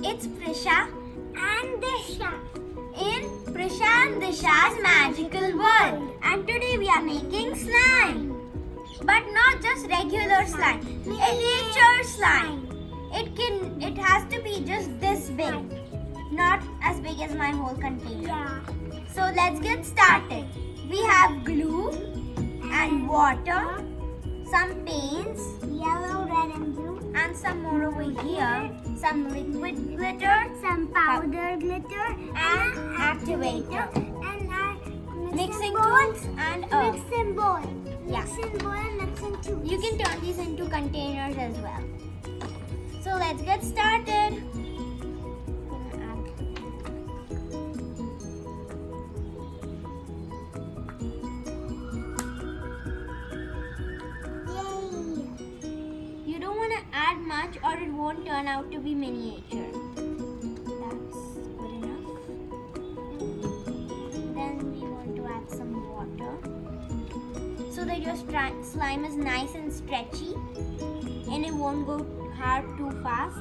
It's Prisha and Disha in Prisha and Disha's magical world. And today we are making slime. But not just regular slime, miniature slime. It has to be just this big, not as big as my whole container. Yeah. So let's get started. We have glue and water, some paints, Yellow, red, and blue. and some more over here, some liquid glitter, Some powder glitter and activator, and our mixing bowl. tools, and a. Mixing bowl. Yeah. Mixing bowl and mixing tools. You can turn these into containers as well. So let's get started. Yay. You don't want to add much or it won't turn out to be miniature. That's good enough. Then we want to add some water so that your slime is nice and stretchy and it won't go hard too fast.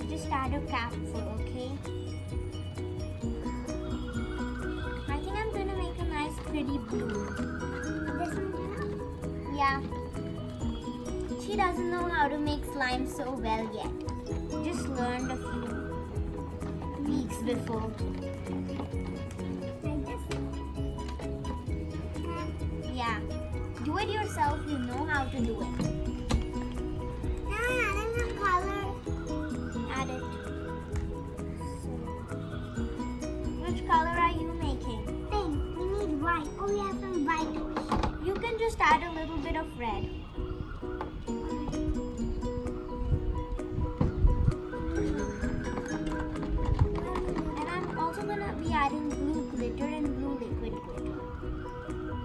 Just add a capful, okay? I think I'm gonna make a nice pretty blue. This one's enough. Yeah. She doesn't know how to make slime so well yet. Just learned a few weeks before. Like this. Yeah. Do it yourself, you know how to do it. Now I'm adding the color. Add it. Which color are you making? Pink. We need white. Oh, we have some white. You can just add a little bit of red. And I'm also gonna be adding blue glitter and blue liquid glitter.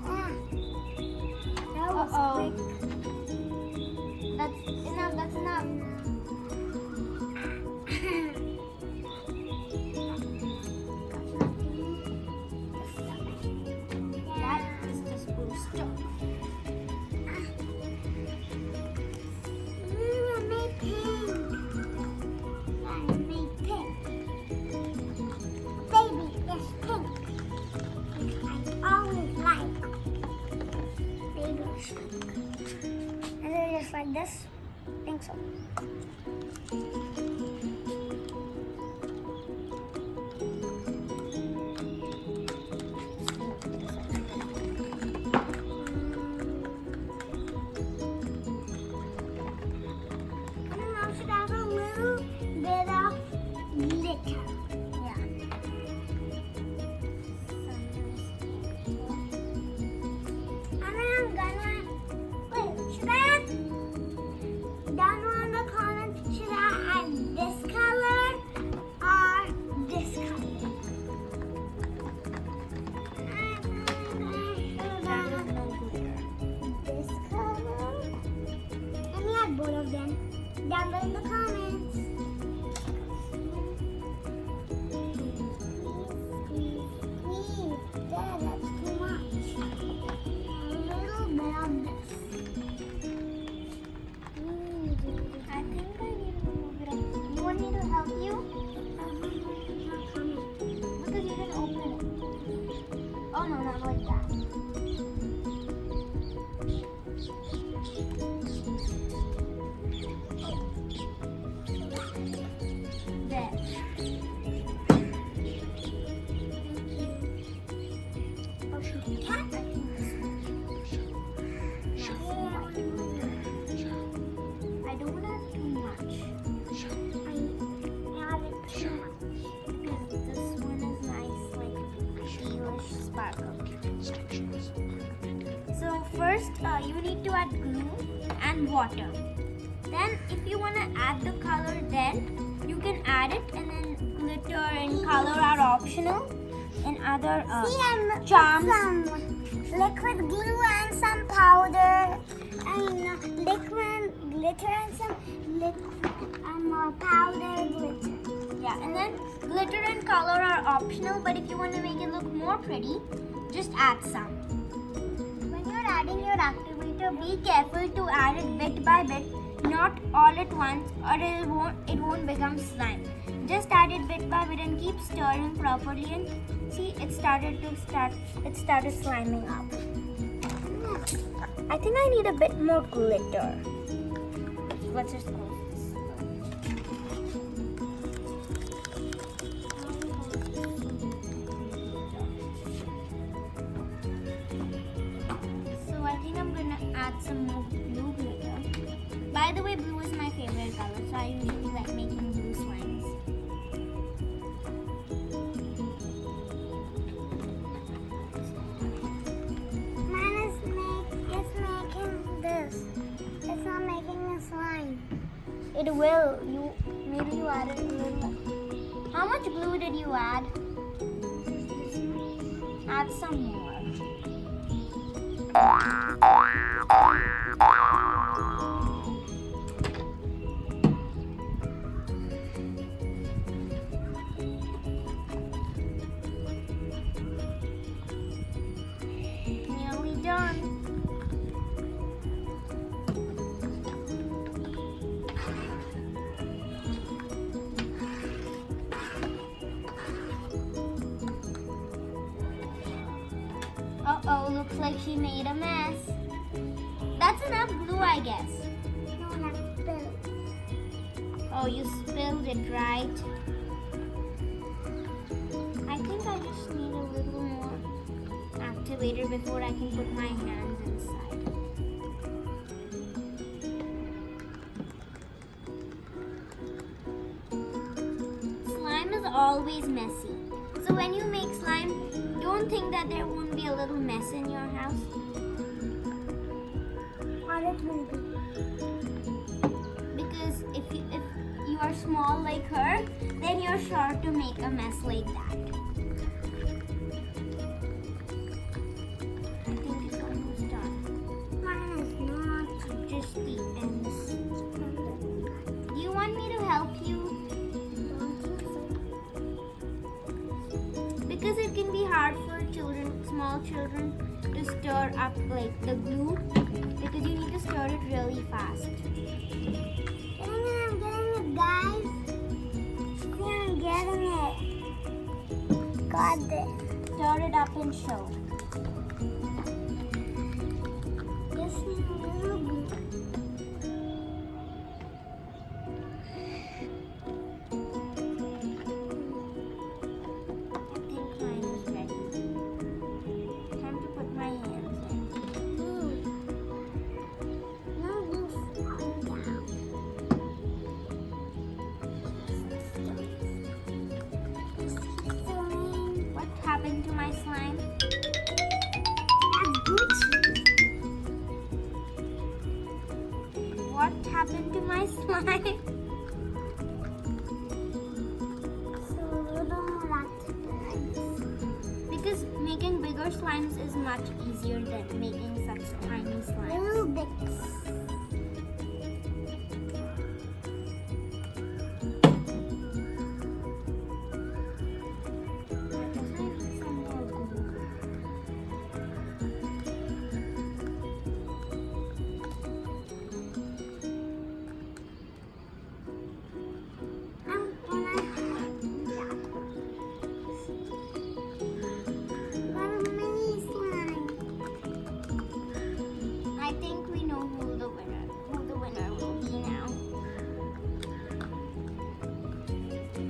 Ah. That was Uh-oh. quick. That's enough, that's enough. That is the spruce top. I made pink. I made pink. Baby, it's pink. I always like baby pink. And then just like this. I think so. And then I should have a little bit of glitter. Yeah. And then I'm gonna wait. Should I add down on the comments? Should I add this color or this color? That is no glitter. This color. Let me add both of them down below in the comments. Squeeze. There, that's too much. A little bit of this. I think I need a little bit of. You want me to help you? Because you didn't open it. Oh no, not like that. There. I don't want to have too much. Because this one is nice, like tealish sparkle. So first, you need to add glue and water. Then, if you want to add the color, then you can add it, and then glitter and color are optional. And other See, I'm charms. some liquid glue and some powder and liquid glitter and some powder glitter. Yeah, and then glitter and color are optional, but if you want to make it look more pretty, just add some. When you're adding your activator, be careful to add it bit by bit, not all at once, or it won't become slime. Just add it bit by bit and keep stirring properly, and see, it started sliming up. I think I need a bit more glitter. Let's just close this. So I think I'm gonna add some more blue glitter. By the way, blue is my favorite color, so I usually like making blue slimes. Mine is making this. It's not making a slime. It will. Maybe you added a little. How much glue did you add? Add some more. Nearly done. Uh-oh, looks like she made a mess. That's enough glue, I guess. No, not spilled. Oh, you spilled it, right? I think I just need a little more activator before I can put my hands inside. Slime is always messy. So when you make slime, don't think that there won't be a little mess in your house. Or it will be. Because if you are small like her, then you're sure to make a mess like that. I think it's almost done. Mine is not. Just the ends. Do you want me to help you? Don't think so. Because it can be hard for small children, to stir up like the glue, because you need to stir it really fast. I'm getting it, guys. See, I'm getting it. Got this. Stir it up and show. Just need a little glue. I think mine is ready. Time to put my hands in. No glue falling down. What happened to my slime? That's Gucci. What happened to my slime? So a little more active. Because making bigger slimes is much easier than making such tiny slimes. Little bits. I guess I need some more glue. I think we know who the winner will be now.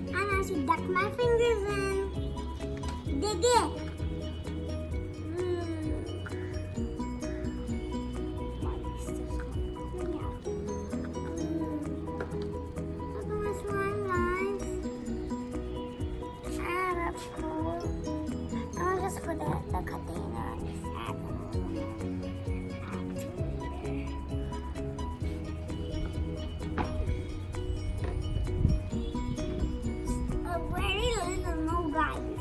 And I should duck my fingers in. Dig it. Look at my slime, guys. Ah, that's cool. I'll just put the container on this activator. A very little more, guys.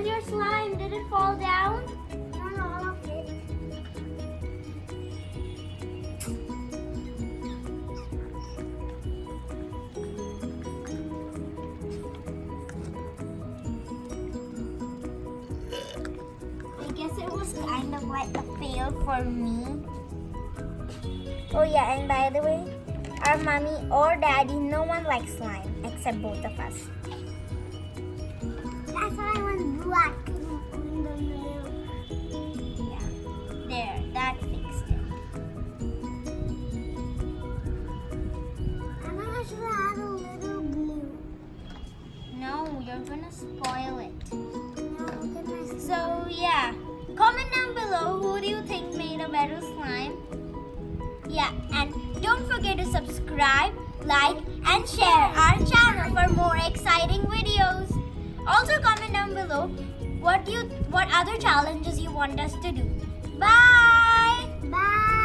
Where's your slime? Did it fall down? Not all of it. I guess it was kind of like a fail for me. Oh yeah, and by the way, our mommy or daddy, no one likes slime except both of us. That's why I want black in the middle. Yeah. There, that fixed it. And I should add a little blue. No, you're gonna spoil it. No, look at my So yeah, comment down below who do you think made a better slime. Yeah, and don't forget to subscribe, like, and share our channel for more exciting videos. Also comment down below what other challenges you want us to do. Bye! Bye.